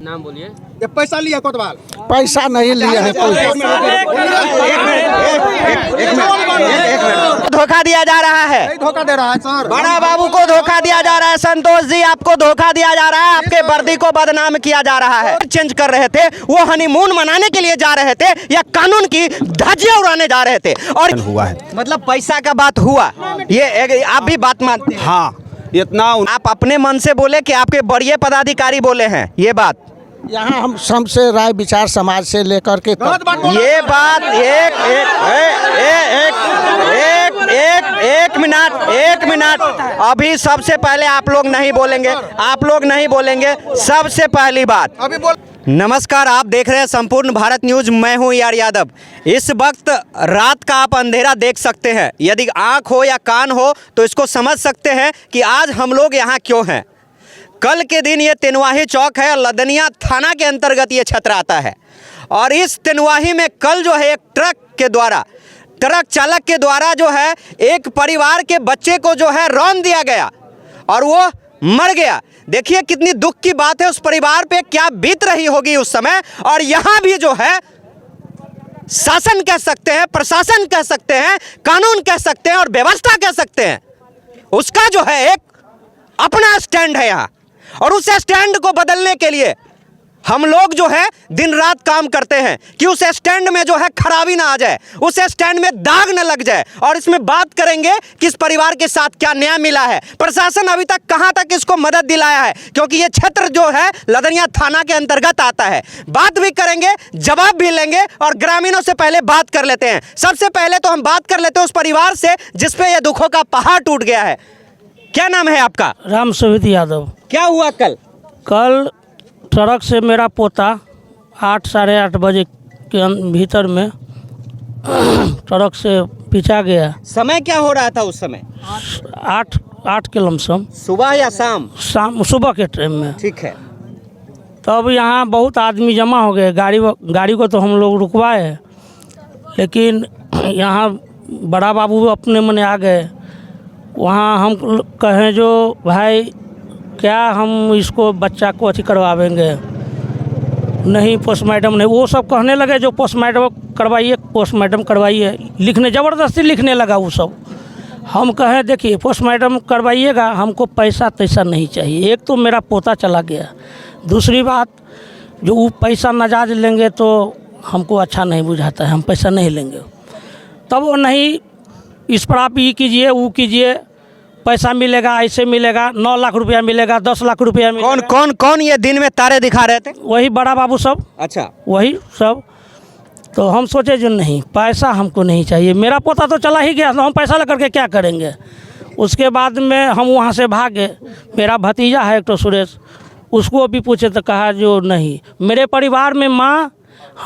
नाम बोलिए। ये पैसा लिया कोतवाल? पैसा नहीं लिया है। धोखा दिया जा रहा है, नहीं धोखा दे रहा है सर। बड़ा बाबू को धोखा दिया जा रहा है। संतोष जी आपको धोखा दिया जा रहा है, आपके वर्दी को बदनाम किया जा रहा है। चेंज कर रहे थे, वो हनीमून मनाने के लिए जा रहे थे या कानून की धज्जियां उड़ाने जा रहे थे और हुआ है, मतलब पैसा का बात हुआ। ये आप भी बात मानते हैं? हाँ इतना आप अपने मन से बोले कि आपके बड़े पदाधिकारी बोले हैं ये बात? यहाँ हम सबसे राय विचार समाज से लेकर के ये बात एक मिनट अभी सबसे पहले आप लोग नहीं बोलेंगे, सबसे पहली बात। अभी बोल। नमस्कार, आप देख रहे हैं संपूर्ण भारत न्यूज। मैं हूं यार यादव। इस वक्त रात का आप अंधेरा देख सकते हैं, यदि आंख हो या कान हो तो इसको समझ सकते हैं कि आज हम लोग यहाँ क्यों हैं। कल के दिन ये तेनुवाही चौक है, लदनिया थाना के अंतर्गत ये क्षेत्र आता है और इस तेनुवाही में कल जो है एक ट्रक चालक के द्वारा जो है एक परिवार के बच्चे को जो है रौंद दिया गया और वो मर गया। देखिए कितनी दुख की बात है, उस परिवार पे क्या बीत रही होगी उस समय। और यहाँ भी जो है शासन कह सकते हैं, प्रशासन कह सकते हैं, कानून कह सकते हैं और व्यवस्था कह सकते हैं, उसका जो है एक अपना स्टैंड है यहाँ। और उस स्टैंड को बदलने के लिए हम लोग जो है दिन रात काम करते हैं कि उस स्टैंड में जो है खराबी ना आ जाए, उस स्टैंड में दाग न लग जाए। और इसमें बात करेंगे कि इस परिवार के साथ क्या न्याय मिला है, प्रशासन अभी तक कहां तक इसको मदद दिलाया है, क्योंकि ये क्षेत्र जो है लदनिया थाना के अंतर्गत आता है। बात भी करेंगे, जवाब भी लेंगे और ग्रामीणों से पहले बात कर लेते हैं। सबसे पहले तो हम बात कर लेते हैं उस परिवार से जिसपे यह दुखों का पहाड़ टूट गया है। क्या नाम है आपका? राम सुविध यादव। क्या हुआ कल ट्रक से मेरा पोता 8 साढ़े 8 बजे के भीतर में ट्रक से पीछा गया। समय क्या हो रहा था उस समय? 8 के लमसम। सुबह या शाम? सुबह के टाइम में। ठीक है। तब यहाँ बहुत आदमी जमा हो गए। गाड़ी को तो हम लोग रुकवाए, लेकिन यहाँ बड़ा बाबू अपने मने आ गए। वहाँ हम कहें जो भाई क्या हम इसको बच्चा को अथी करवाएंगे, नहीं पोस्टमार्टम नहीं। वो सब कहने लगे जो पोस्टमार्टम करवाइए, लिखने ज़बरदस्ती लिखने लगा वो सब। हम कहें देखिए पोस्टमार्टम करवाइएगा, हमको पैसा तैसा नहीं चाहिए। एक तो मेरा पोता चला गया, दूसरी बात जो वो पैसा नाजायज लेंगे तो हमको अच्छा नहीं बुझाता है, हम पैसा नहीं लेंगे। तब वो नहीं, इस पर आप ये कीजिए वो कीजिए, पैसा मिलेगा, ऐसे मिलेगा, 9 लाख रुपया मिलेगा, 10 लाख रुपया मिलेगा। कौन ये दिन में तारे दिखा रहे थे? वही बड़ा बाबू सब। अच्छा, वही सब। तो हम सोचे जो नहीं, पैसा हमको नहीं चाहिए। मेरा पोता तो चला ही गया, तो हम पैसा लेकर के क्या करेंगे। उसके बाद में हम वहाँ से भागे। मेरा भतीजा है एक तो सुरेश, उसको भी पूछे तो कहा जो नहीं। मेरे परिवार में माँ,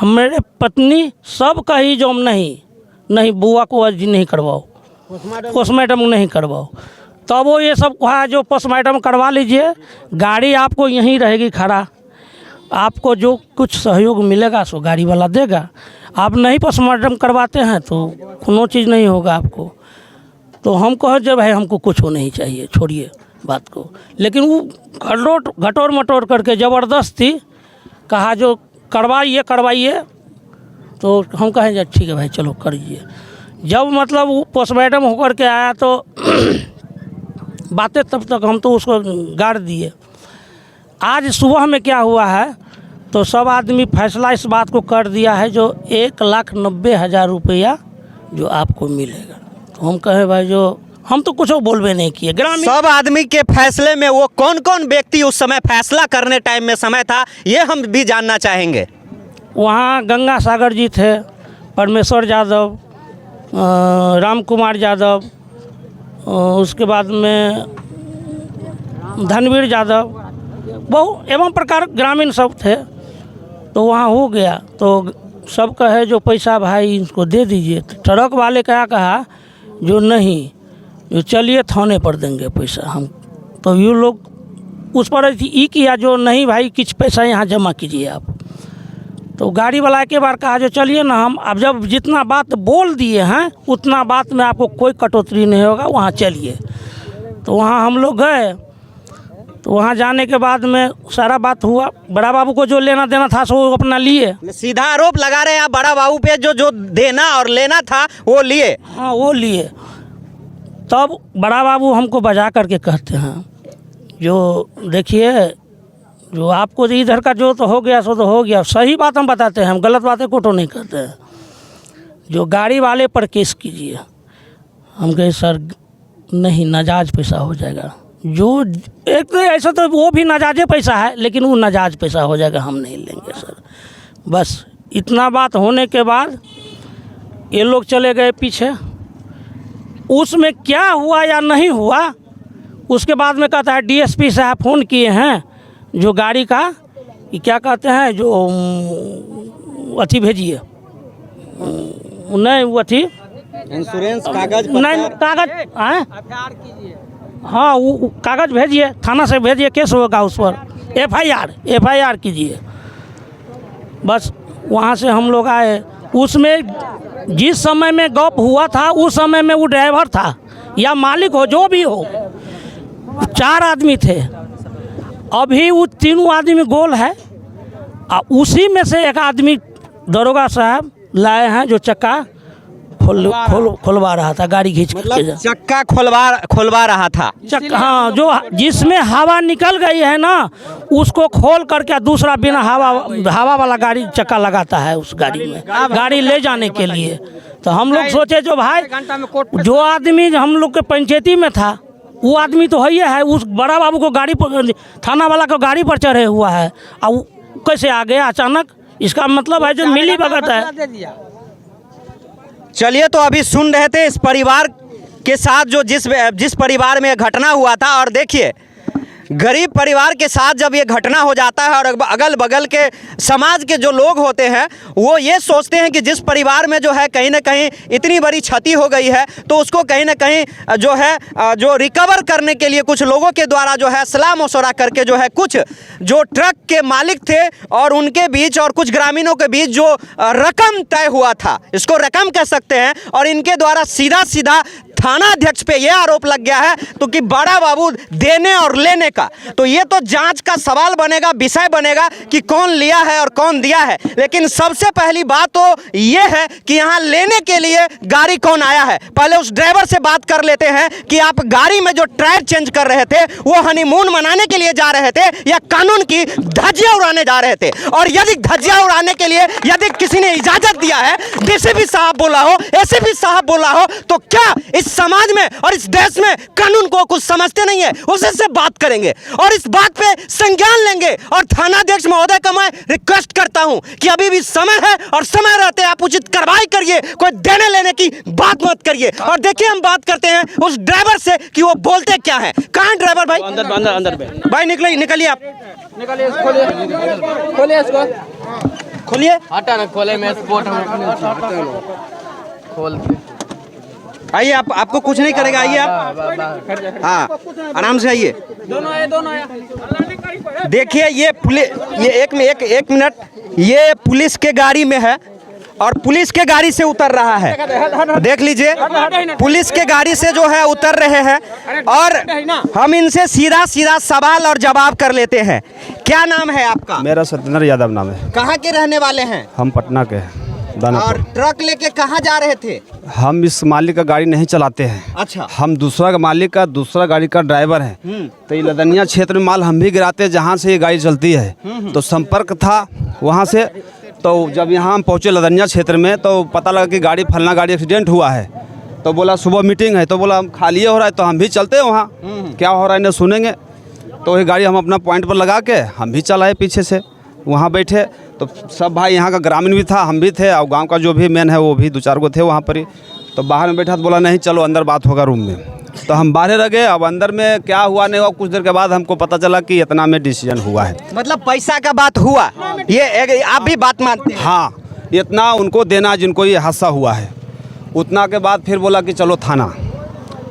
मेरे पत्नी सब कही जो नहीं बुआ को अर्जी नहीं करवाओ, पोस्टमार्टम नहीं करवाओ। तब वो ये सब कहा जो पोस्टमार्टम करवा लीजिए, गाड़ी आपको यहीं रहेगी खड़ा, आपको जो कुछ सहयोग मिलेगा सो गाड़ी वाला देगा। आप नहीं पोस्टमार्टम करवाते हैं तो कोनो चीज़ नहीं होगा आपको। तो हम कहे जब भाई हमको कुछ हो नहीं चाहिए, छोड़िए बात को। लेकिन वो घटोर मटोर करके ज़बरदस्ती कहा जो करवाइए। तो हम कहें जब ठीक है भाई चलो करिए। जब मतलब वो पोस्टमार्टम होकर के आया तो बातें तब तक हम तो उसको गाड़ दिए। आज सुबह में क्या हुआ है तो सब आदमी फैसला इस बात को कर दिया है जो 1,90,000 रुपया जो आपको मिलेगा। तो हम कहे भाई जो हम तो कुछ बोलबे नहीं किए। ग्रामीण सब आदमी के फैसले में वो कौन व्यक्ति उस समय फैसला करने टाइम में समय था, ये हम भी जानना चाहेंगे। वहाँ गंगा सागर जी थे, परमेश्वर यादव, राम कुमार यादव, उसके बाद में धनवीर यादव, बहुत एवं प्रकार ग्रामीण सब थे। तो वहाँ हो गया तो सब कहे जो पैसा भाई इनको दे दीजिए। तो ट्रक वाले क्या कहा जो नहीं, जो चलिए थाने पर देंगे पैसा हम। तो ये लोग उस पर ये किया जो नहीं भाई कुछ पैसा यहाँ जमा कीजिए आप। तो गाड़ी वाला के बार कहा जो चलिए ना, हम अब जब जितना बात बोल दिए हैं उतना बात में आपको कोई कटौती नहीं होगा, वहाँ चलिए। तो वहाँ हम लोग गए तो वहाँ जाने के बाद में सारा बात हुआ, बड़ा बाबू को जो लेना देना था सो वो अपना लिए। सीधा आरोप लगा रहे हैं आप बड़ा बाबू पे, जो जो देना और लेना था वो लिए। हाँ वो लिए। तब बड़ा बाबू हमको बजा करके कहते हैं, जो देखिए जो आपको इधर का जो तो हो गया सो तो हो गया, सही बात हम बताते हैं, हम गलत बातें को तो नहीं कहते हैं। जो गाड़ी वाले पर केस कीजिए। हम कहे सर नहीं, नाजायज़ पैसा हो जाएगा। जो एक तो ऐसा तो वो भी नाजायज़ पैसा है, लेकिन वो नाजायज़ पैसा हो जाएगा, हम नहीं लेंगे सर। बस इतना बात होने के बाद ये लोग चले गए पीछे। उसमें क्या हुआ या नहीं हुआ, उसके बाद में कहता है डीएसपी साहब फ़ोन किए हैं, जो गाड़ी का ये क्या कहते हैं, जो अथी भेजिए, नहीं वो अथी इंश्योरेंस कागज नहीं कागज आए, हाँ वो कागज भेजिए, थाना से भेजिए, केस होगा उस पर, एफआईआर कीजिए। बस वहाँ से हम लोग आए। उसमें जिस समय में गप हुआ था उस समय में वो ड्राइवर था या मालिक हो जो भी हो, 4 आदमी थे। अभी वो तीनों आदमी गोल है, उसी में से एक आदमी दरोगा साहब लाए हैं जो चक्का खुलवा रहा था, गाड़ी खींच मतलब चक्का खुलवा रहा था। चक्का, हाँ, जो जिसमें हवा निकल गई है ना उसको खोल करके दूसरा बिना हवा वाला गाड़ी चक्का लगाता है उस गाड़ी में, गाड़ी ले जाने के लिए। तो हम लोग सोचे जो भाई जो आदमी हम लोग के पंचायती में था वो आदमी तो है, उस बड़ा बाबू को गाड़ी पर, थाना वाला को गाड़ी पर चढ़े हुआ है, और कैसे आ गया अचानक, इसका मतलब है जो मिली भगत है। चलिए, तो अभी सुन रहे थे इस परिवार के साथ जो जिस परिवार में घटना हुआ था, और देखिए गरीब परिवार के साथ जब ये घटना हो जाता है और अगल बगल के समाज के जो लोग होते हैं वो ये सोचते हैं कि जिस परिवार में जो है कहीं ना कहीं इतनी बड़ी क्षति हो गई है तो उसको कहीं ना कहीं जो है जो रिकवर करने के लिए कुछ लोगों के द्वारा जो है सलाह मशवरा करके जो है कुछ जो ट्रक के मालिक थे और उनके बीच और कुछ ग्रामीणों के बीच जो रकम तय हुआ था, इसको रकम कह सकते हैं, और इनके द्वारा सीधा थाना अध्यक्ष पे यह आरोप लग गया है तो कि बड़ा बाबू देने और लेने का। तो ये तो जांच का सवाल बनेगा, विषय बनेगा कि कौन लिया है और कौन दिया है। लेकिन सबसे पहली बात तो ये है कि यहाँ लेने के लिए गाड़ी कौन आया है। पहले उस ड्राइवर से बात कर लेते हैं कि आप गाड़ी में जो टायर चेंज कर रहे थे वो हनीमून मनाने के लिए जा रहे थे या कानून की धज्जियां उड़ाने जा रहे थे। और यदि धज्जियां उड़ाने के लिए यदि किसी ने इजाजत दिया है, डीसीपी साहब बोला हो, एसीपी साहब बोला हो, तो क्या इस समाज में और इस देश में कानून को कुछ समझते नहीं है? उसी से बात करेंगे और इस बात पे संज्ञान लेंगे। और थानाध्यक्ष महोदय का मैं रिक्वेस्ट करता हूं कि अभी भी समय है और समय रहते आप उचित कार्रवाई करिए, कोई देने लेने की बात मत करिए। और देखिए हम बात करते हैं उस ड्राइवर से कि वो बोलते क्या है। कहां ड्राइवर भाई? अंदर भाई निकलिए आप, निकलिए, खोलिए इसको, खोलिए, हटा ना, खोले मैं स्पोर्ट खोल आइए, आपको कुछ नहीं करेगा, आइए आप, हाँ आराम से आइए। देखिए ये पुलिस, ये एक मिनट, ये पुलिस के गाड़ी में है और पुलिस के गाड़ी से उतर रहा है। देख लीजिए, पुलिस के गाड़ी से जो है उतर रहे हैं और हम इनसे सीधा सवाल और जवाब कर लेते हैं। क्या नाम है आपका? मेरा सत्येंद्र यादव नाम है। कहाँ के रहने वाले हैं? हम पटना के हैं, दानापुर। और ट्रक लेके कहाँ जा रहे थे? हम इस मालिक का गाड़ी नहीं चलाते हैं। अच्छा। हम दूसरा मालिक का दूसरा गाड़ी का ड्राइवर है। तो ये लदनिया क्षेत्र में माल हम भी गिराते हैं जहाँ से ये गाड़ी चलती है। तो संपर्क था वहाँ से, तो जब यहाँ हम पहुँचे लदनिया क्षेत्र में तो पता लगा कि गाड़ी फलना गाड़ी एक्सीडेंट हुआ है। तो बोला सुबह मीटिंग है, तो बोला हम खाली हो रहा है तो हम भी चलते हैं वहाँ, क्या हो रहा है इन्हें सुनेंगे। तो वही गाड़ी हम अपना पॉइंट पर लगा के हम भी चलाए पीछे से, वहाँ बैठे। तो सब भाई यहाँ का ग्रामीण भी था, हम भी थे, और गांव का जो भी मेन है वो भी 2-4 गो थे वहाँ पर ही। तो बाहर में बैठा तो बोला नहीं चलो अंदर बात होगा रूम में। तो हम बाहर रह गए। अब अंदर में क्या हुआ नहीं हुआ, कुछ देर के बाद हमको पता चला कि इतना में डिसीजन हुआ है। मतलब पैसा का बात हुआ, ये आप भी बात मानते हैं? हाँ, इतना उनको देना जिनको ये हादसा हुआ है। उतना के बाद फिर बोला कि चलो थाना।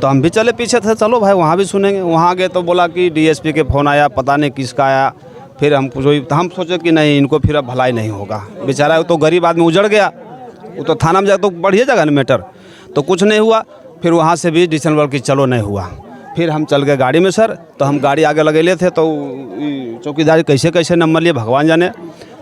तो हम भी चले पीछे थे, चलो भाई वहाँ भी सुनेंगे। वहाँ गए तो बोला कि डीएसपी के फ़ोन आया, पता नहीं किसका आया। फिर हम सोचे कि नहीं इनको फिर अब भलाई नहीं होगा, बेचारा तो गरीब आदमी उजड़ गया। वो तो थाना में जाए तो बढ़िया जगह ना मैटर, तो कुछ नहीं हुआ। फिर वहाँ से भी डिसीजन बोला कि चलो नहीं हुआ। फिर हम चल गए गाड़ी में सर। तो हम गाड़ी आगे लगेले थे तो चौकीदार कैसे कैसे नंबर लिए भगवान जाने।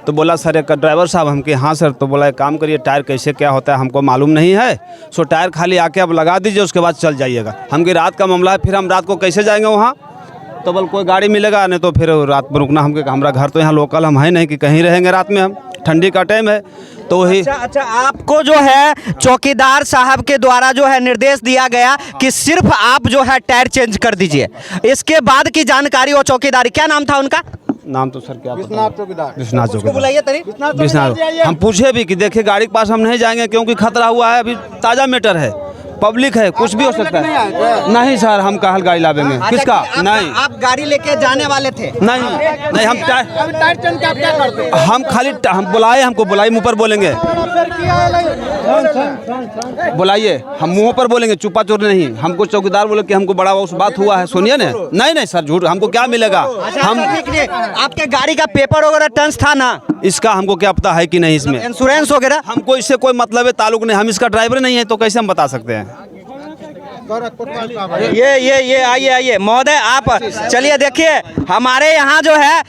तो बोला सर एक ड्राइवर साहब हमके हाँ सर। तो बोला एक काम करिए टायर कैसे क्या होता है हमको मालूम नहीं है, सो टायर खाली आके अब लगा दीजिए उसके बाद चल जाइएगा। हमकी रात का मामला है, फिर हम रात को कैसे जाएंगे वहाँ। तो बोल कोई गाड़ी मिलेगा नहीं तो फिर रात में रुकना। हमके हमारा घर तो यहाँ लोकल हम है नहीं कि कहीं रहेंगे रात में, हम ठंडी का टाइम है तो वही। अच्छा आपको जो है चौकीदार साहब के द्वारा जो है निर्देश दिया गया कि सिर्फ आप जो है टायर चेंज कर दीजिए, इसके बाद की जानकारी और चौकीदारी, क्या नाम था उनका? नाम तो सर क्या विश्वनाथ चौकीदार। विश्वनाथ चौकीदार। बुलाइए तरी। विश्वनाथ। हम पूछे भी कि देखिए गाड़ी के पास हम नहीं जाएंगे क्योंकि खतरा हुआ है, अभी ताज़ा मैटर है, पब्लिक है, कुछ भी हो सकता है। नहीं सर हम कहाँ गाड़ी लावेंगे, किसका? नहीं आप गाड़ी लेके जाने वाले थे? नहीं हम टायर चेंज का क्या करते? हम खाली हम बुलाए, हमको बुलाइए, मुँह पर बोलेंगे, बुलाइए, हम मुँह पर बोलेंगे, चुपा चोर नहीं। हमको चौकीदार बोले कि हमको बड़ा उस बात हुआ है, सुनिए ना। नहीं सर झूठ, हमको क्या मिलेगा? हम आपके गाड़ी का पेपर वगैरह टंच था ना? इसका हमको क्या पता है कि नहीं, इसमें इंश्योरेंस वगैरह? हमको इससे कोई मतलब है ताल्लुक नहीं, हम इसका ड्राइवर नहीं है तो कैसे हम बता सकते हैं। ये आइए महोदय आप चलिए। देखिए हमारे यहाँ जो है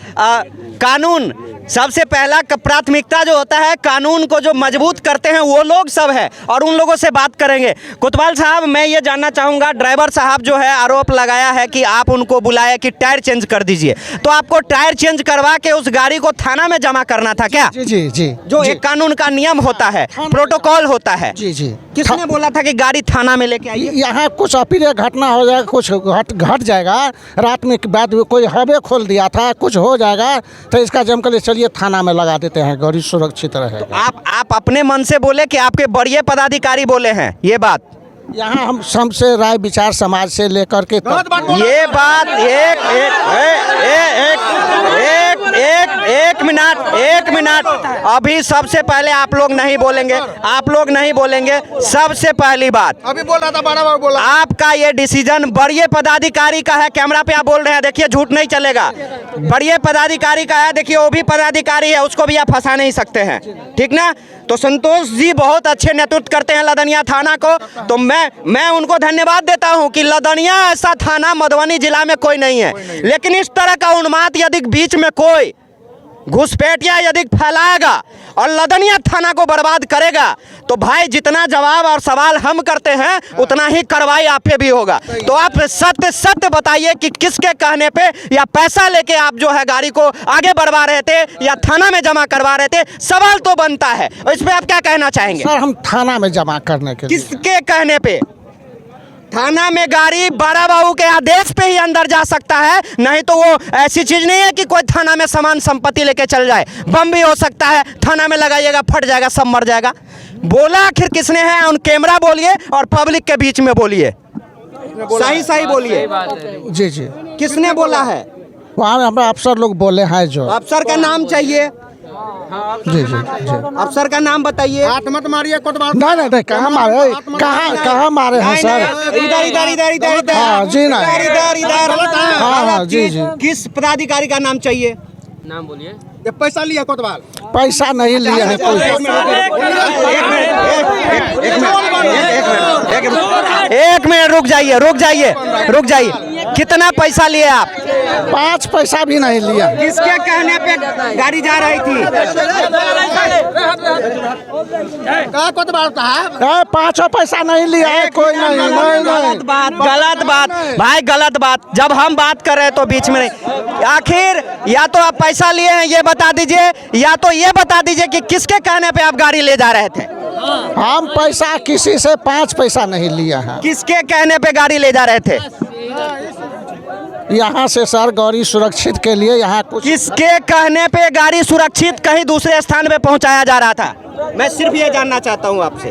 कानून सबसे पहला प्राथमिकता जो होता है, कानून को जो मजबूत करते हैं वो लोग सब है और उन लोगों से बात करेंगे। कोतवाल साहब मैं ये जानना चाहूँगा, ड्राइवर साहब जो है आरोप लगाया है कि आप उनको बुलाए कि टायर चेंज कर दीजिए, तो आपको टायर चेंज करवा के उस गाड़ी को थाना में जमा करना था क्या? जी जी जो एक कानून का नियम होता है, प्रोटोकॉल होता है। जी किसने बोला था कि गाड़ी थाना में लेके आइए? यहाँ कुछ अप्रिय घटना हो जाएगा, कुछ घट जाएगा, रात में बाद कोई हवे खोल दिया था, कुछ हो जाएगा तो इसका जम कर चलिए थाना में लगा देते हैं, गाड़ी सुरक्षित रहेगा। आप अपने मन से बोले कि आपके बड़े पदाधिकारी बोले हैं ये बात? यहाँ हम सबसे राय विचार समाज से लेकर के ये बात एक मिनट अभी सबसे पहले आप लोग नहीं बोलेंगे। सबसे पहली बात अभी बोल रहा था, बड़ा बाबू बोला। आपका ये डिसीजन बड़े पदाधिकारी का है, कैमरा पे आप बोल रहे हैं, देखिए झूठ नहीं चलेगा। बड़े पदाधिकारी का है, देखिए वो भी पदाधिकारी है, उसको भी आप फंसा नहीं सकते हैं, ठीक ना? तो संतोष जी बहुत अच्छे नेतृत्व करते हैं लदनिया थाना को, तो मैं उनको धन्यवाद देता हूं कि लदनिया ऐसा थाना मधुबनी जिला में कोई नहीं है। लेकिन इस तरह का उन्माद यदि बीच में कोई घुसपैठिया यदि फैलाएगा और लदनिया थाना को बर्बाद करेगा तो भाई जितना जवाब और सवाल हम करते हैं उतना ही कार्रवाई आप पे भी होगा। तो आप सत्य बताइए कि किसके कहने पे या पैसा लेके आप जो है गाड़ी को आगे बढ़वा रहे थे या थाना में जमा करवा रहे थे? सवाल तो बनता है, इस पे आप क्या कहना चाहेंगे? सर हम थाना में जमा करने के लिए। किसके कहने पे? थाना में गाड़ी बड़ा बाबू के आदेश पे ही अंदर जा सकता है, नहीं तो वो ऐसी चीज नहीं है कि कोई थाना में सामान संपत्ति लेके चल जाए। बम भी हो सकता है, थाना में लगाइएगा फट जाएगा, सब मर जाएगा। बोला आखिर किसने है? उन कैमरा बोलिए और पब्लिक के बीच में बोलिए, सही बोलिए। जी किसने बोला है? वहाँ हमारे अफसर लोग बोले हैं। जो अफसर का नाम चाहिए, जी अफसर का नाम बताइए। हाथ मत मारिए कोतवाल। नहीं कहाँ मारे, कहाँ मारे हैं सर? इधर हाँ जी नहीं, इधर हाँ जी। किस पदाधिकारी का नाम चाहिए? नाम बोलिए। ये पैसा लिया कोतवाल? पैसा नहीं लिया है कोई। एक मिनट रुक जाइए। कितना पैसा लिए आप? 5 पैसा भी नहीं लिया। किसके कहने पे गाड़ी जा रही थी? कहा कोतवाल साहब? 5 पैसा नहीं लिया है कोई। नहीं गलत बात भाई, गलत बात। जब हम बात कर रहे हैं तो बीच में नहीं। आखिर या तो आप पैसा लिए हैं ये बता दीजिए, या तो ये बता दीजिए कि किसके कहने पे आप गाड़ी ले जा रहे थे? हम पैसा किसी से 5 पैसा नहीं लिया है। किसके कहने पे गाड़ी ले जा रहे थे? यहाँ से सर गाड़ी सुरक्षित के लिए। यहाँ कुछ किसके कहने पे गाड़ी सुरक्षित कहीं दूसरे स्थान पे पहुंचाया जा रहा था? मैं सिर्फ ये जानना चाहता हूं आपसे।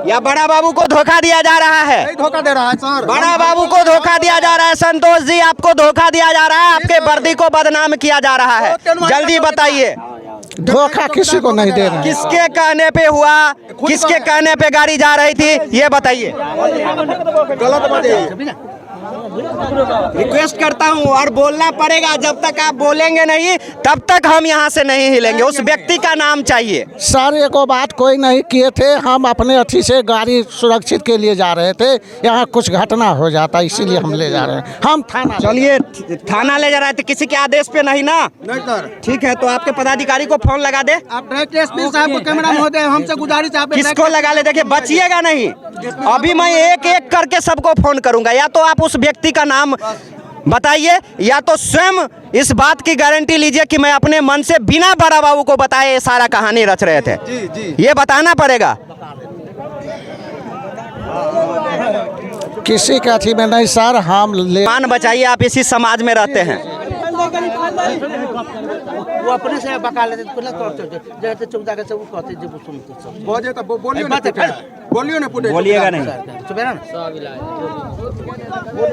या बड़ा बाबू को धोखा दिया जा रहा है? नहीं धोखा दे रहा है सर। बड़ा बाबू को धोखा दिया जा रहा है। संतोष जी आपको धोखा दिया जा रहा है, आपके वर्दी को बदनाम किया जा रहा है। जल्दी बताइए, धोखा किसी को नहीं दे रहे हैं। किसके कहने पे हुआ? किसके कहने पे गाड़ी जा रही थी ये बताइए। गलत बात है। रिक्वेस्ट करता हूँ और बोलना पड़ेगा, जब तक आप बोलेंगे नहीं तब तक हम यहाँ से नहीं हिलेंगे। उस व्यक्ति का नाम चाहिए। सर एको बात कोई नहीं किए थे, हम अपने अथी से गाड़ी सुरक्षित के लिए जा रहे थे, यहाँ कुछ घटना हो जाता इसीलिए हम ले जा रहे हैं। हम थाना चलिए, थाना ले जा रहे थे, किसी के आदेश पे नहीं ना? नहीं सर, ठीक है, तो आपके पदाधिकारी को फोन लगा दे। आप डायरेक्ट एसपी साहब को कैमरा महोदय हमसे गुजारिश है, आप किसको लगा ले? देखिए बचिएगा नहीं, अभी मैं एक एक करके सबको फोन करूंगा। या तो आप उस व्यक्ति का नाम बताइए या तो स्वयं इस बात की गारंटी लीजिए कि मैं अपने मन से बिना बड़ा बाबू को बताए ये सारा कहानी रच रहे थे। जी जी, ये बताना पड़ेगा। किसी का अथी में नहीं सर, हम ले मान बचाइए, आप इसी समाज में रहते हैं। वो अपने से बका लेते जैसे चौदह के सब कहते जब सुनते सब बोलिए तो बोलिए ना, बोलिए ना, पुटे बोलिएगा नहीं।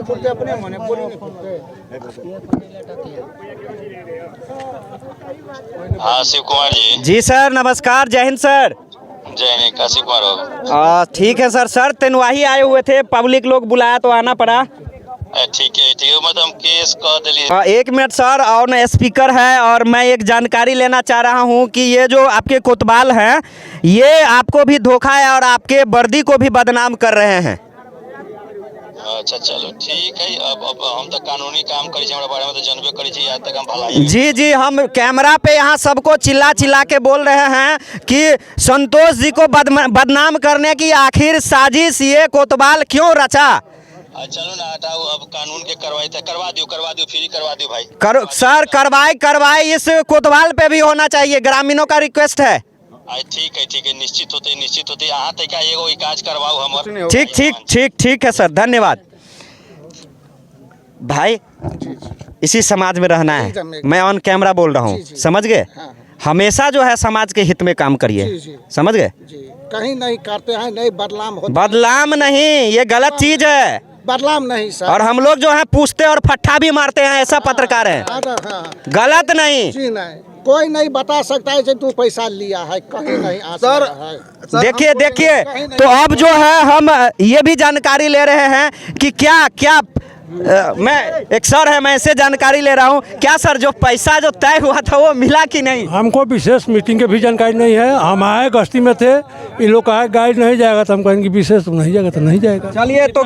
बोलते अपने मने बोलिए। हाँ शिव कुमार जी। जी सर, नमस्कार, जय हिंद सर। जय हिंद, का शिव कुमार हो? ठीक है सर तेनवाही आए हुए थे, पब्लिक लोग बुलाया तो आना पड़ा। ठीक है, मतलब हम केस कह दिलिए। एक मिनट सर, और न स्पीकर है और मैं एक जानकारी लेना चाह रहा हूं कि ये जो आपके कोतवाल हैं ये आपको भी धोखा है और आपके वर्दी को भी बदनाम कर रहे हैं। अच्छा चलो ठीक है, अब हम तो कानूनी काम करी हमरा बारे में तो जानबे करी छी, आज तक हम भलाई। जी हम कैमरा पे यहाँ सबको चिल्ला चिल्ला के बोल रहे हैं कि संतोष जी को बदनाम करने की आखिर साजिश ये कोतवाल क्यों रचा। चलो ना हटाओ, अब कानून के करवाई था, करवा दियो फ्री करवा दियो भाई। सर कार्रवाई इस कोतवाल पे भी होना चाहिए, ग्रामीणों का रिक्वेस्ट है। ठीक है, निश्चित होते यहाँ तक एगो काज करवाओ हमर। ठीक है सर, धन्यवाद। भाई इसी समाज में रहना है, मैं ऑन कैमरा बोल रहा हूँ, समझ गए? हमेशा जो है समाज के हित में काम करिए, समझ गए? कहीं नहीं करते हैं, नहीं बदलाम नहीं, ये गलत चीज है, बदलाम नहीं सर। और हम लोग जो है पूछते और फट्टा भी मारते हैं, ऐसा पत्रकार है, गलत नहीं। जी नहीं, कोई नहीं बता सकता है कि तू पैसा लिया है, कहीं नहीं आ सर, देखिए तो अब जो है हम ये भी जानकारी ले रहे हैं कि क्या मैं एक सर है, मैं इससे जानकारी ले रहा हूँ। क्या सर, जो पैसा जो तय हुआ था वो मिला कि नहीं? हमको विशेष मीटिंग के भी जानकारी नहीं है, हम आए गश्ती में थे, इन लोग कहा गाड़ी नहीं जाएगा तो हम कहेंगे विशेष नहीं जाएगा तो नहीं जाएगा। चलिए, तो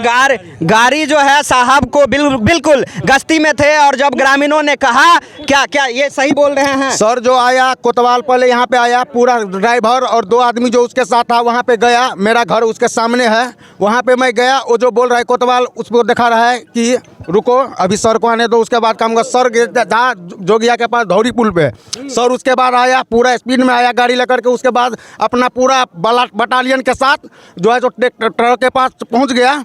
गाड़ी जो है साहब को बिल्कुल गश्ती में थे, और जब ग्रामीणों ने कहा क्या ये सही बोल रहे हैं? सर जो आया कोतवाल पहले यहाँ पे आया, पूरा ड्राइवर और 2 आदमी जो उसके साथ था वहाँ पे गया, मेरा घर उसके सामने है, वहाँ पे मैं गया, वो जो बोल रहा है कोतवाल उसको दिखा रहा है कि रुको अभी सर को आने दो, उसके बाद काम कर। सर जहाँ जोगिया के पास धौरी पुल पे सर, उसके बाद आया, पूरा स्पीड में आया गाड़ी लेकर के, उसके बाद अपना पूरा बटालियन के साथ जो है जो ट्रक के पास पहुँच गया,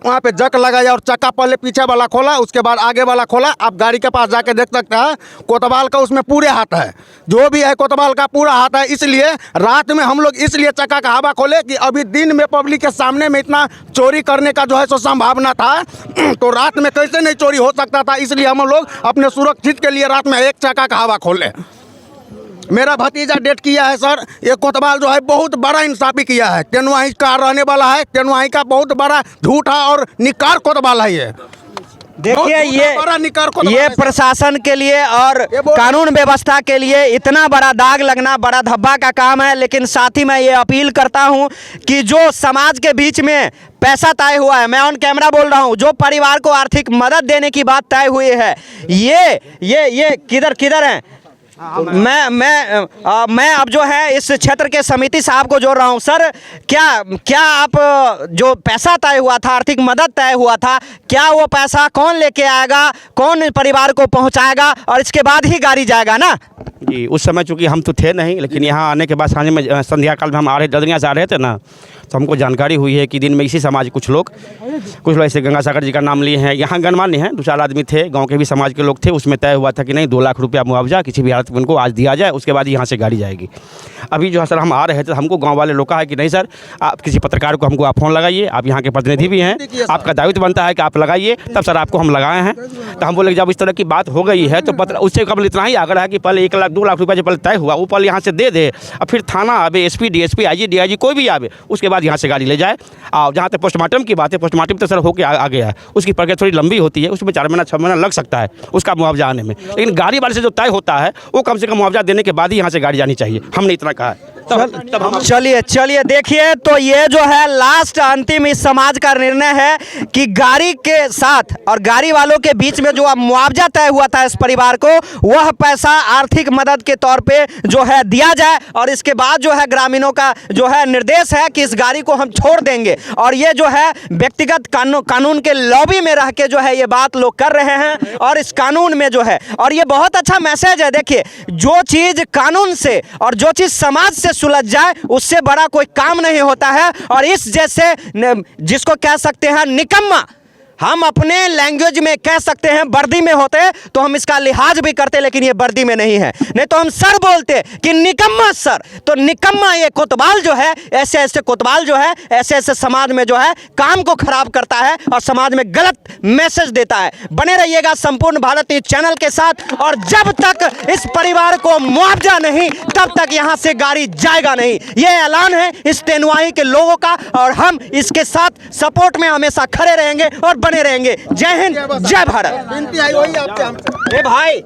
वहाँ पे जक लगाया और चक्का पहले पीछे वाला खोला, उसके बाद आगे वाला खोला। आप गाड़ी के पास जाके देख सकते हैं कोतवाल का उसमें पूरे हाथ है, जो भी है कोतवाल का पूरा हाथ है। इसलिए रात में हम लोग इसलिए चक्का का हवा खोले कि अभी दिन में पब्लिक के सामने में इतना चोरी करने का जो है सो संभावना था, तो रात में कैसे नहीं चोरी हो सकता था, इसलिए हम लोग अपने सुरक्षित के लिए रात में एक चक्का का हवा खोले। मेरा भतीजा डेट किया है सर, ये कोतवाल जो है बहुत बड़ा इंसाफी किया है, तेनवाही का रहने वाला है, तेनवाही का बहुत बड़ा झूठा और निकार कोतवाल है ये। देखिए ये प्रशासन के लिए और कानून व्यवस्था के लिए इतना बड़ा दाग लगना बड़ा धब्बा का काम है। लेकिन साथ ही मैं ये अपील करता हूं कि जो समाज के बीच में पैसा तय हुआ है, मैं ऑन कैमरा बोल रहा हूं, जो परिवार को आर्थिक मदद देने की बात तय हुई है, ये किधर है? मैं अब जो है इस क्षेत्र के समिति साहब को जोड़ रहा हूं। सर, क्या आप जो पैसा तय हुआ था, आर्थिक मदद तय हुआ था, क्या वो पैसा कौन लेके आएगा, कौन परिवार को पहुंचाएगा, और इसके बाद ही गाड़ी जाएगा ना? जी, उस समय चूँकि हम तो थे नहीं, लेकिन यहाँ आने के बाद सांझ में संध्या काल में हम ददरिया से आ रहे थे ना, तो हमको जानकारी हुई है कि दिन में इसी समाज कुछ लोग ऐसे गंगासागर जी का नाम लिए हैं, यहाँ गणमान्य हैं, 2-4 आदमी थे, गांव के भी समाज के लोग थे। उसमें तय हुआ था कि नहीं 2 लाख रुपया मुआवजा किसी भी हालत में उनको आज दिया जाए, उसके बाद यहाँ से गाड़ी जाएगी। अभी जो है सर हम आ रहे थे, हमको गाँव वाले लोग कहा कि नहीं सर, आप किसी पत्रकार को हमको आप फ़ोन लगाइए, आप यहाँ के प्रतिनिधि भी हैं, आपका दायित्व बनता है कि आप लगाइए। तब सर आपको हम लगाए हैं। तो हम बोले जब इस तरह की बात हो गई है तो उससे कबल इतना ही आग्रह है कि पहले 1 लाख 2 लाख रुपया जो पहले तय हुआ वो पहले यहाँ से दे दे, और फिर थाना आवे, SP DSP IG DIG कोई भी आवे, उसके बाद यहाँ से गाड़ी ले जाए। और जहाँ तक पोस्टमार्टम की बात है, पोस्टमार्टम तो सर होकर आ गया है, उसकी प्रक्रिया थोड़ी लंबी होती है, उसमें 4 महीना 6 महीना लग सकता है उसका मुआवजा आने में, लेकिन गाड़ी वाले से जो तय होता है वो कम से कम मुआवजा देने के बाद ही यहाँ से गाड़ी जानी चाहिए, हमने इतना कहा है। तब हम चलिए देखिए, तो ये जो है लास्ट अंतिम इस समाज का निर्णय है कि गाड़ी के साथ और गाड़ी वालों के बीच में जो मुआवजा तय हुआ था इस परिवार को, वह पैसा आर्थिक मदद के तौर पे जो है दिया जाए, और इसके बाद जो है ग्रामीणों का जो है निर्देश है कि इस गाड़ी को हम छोड़ देंगे। और ये जो है व्यक्तिगत कानून के लॉबी में रह के जो है ये बात लोग कर रहे हैं, और इस कानून में जो है, और ये बहुत अच्छा मैसेज है। देखिए, जो चीज़ कानून से और जो चीज़ समाज से सुलझ जाए उससे बड़ा कोई काम नहीं होता है। और इस जैसे जिसको कह सकते हैं निकम्मा, हम अपने लैंग्वेज में कह सकते हैं वर्दी में होते तो हम इसका लिहाज भी करते, लेकिन ये वर्दी में नहीं है, नहीं तो हम सर बोलते कि निकम्मा सर। तो निकम्मा ये कोतवाल जो है, ऐसे कोतवाल जो है ऐसे समाज में जो है काम को खराब करता है और समाज में गलत मैसेज देता है। बने रहिएगा संपूर्ण भारत न्यूज चैनल के साथ, और जब तक इस परिवार को मुआवजा नहीं तब तक यहाँ से गाड़ी जाएगा नहीं, ये ऐलान है इस तेनुआही के लोगों का, और हम इसके साथ सपोर्ट में हमेशा खड़े रहेंगे और बने रहेंगे। जय हिंद, जय भारत। बिनती आई वही आपसे ए भाई।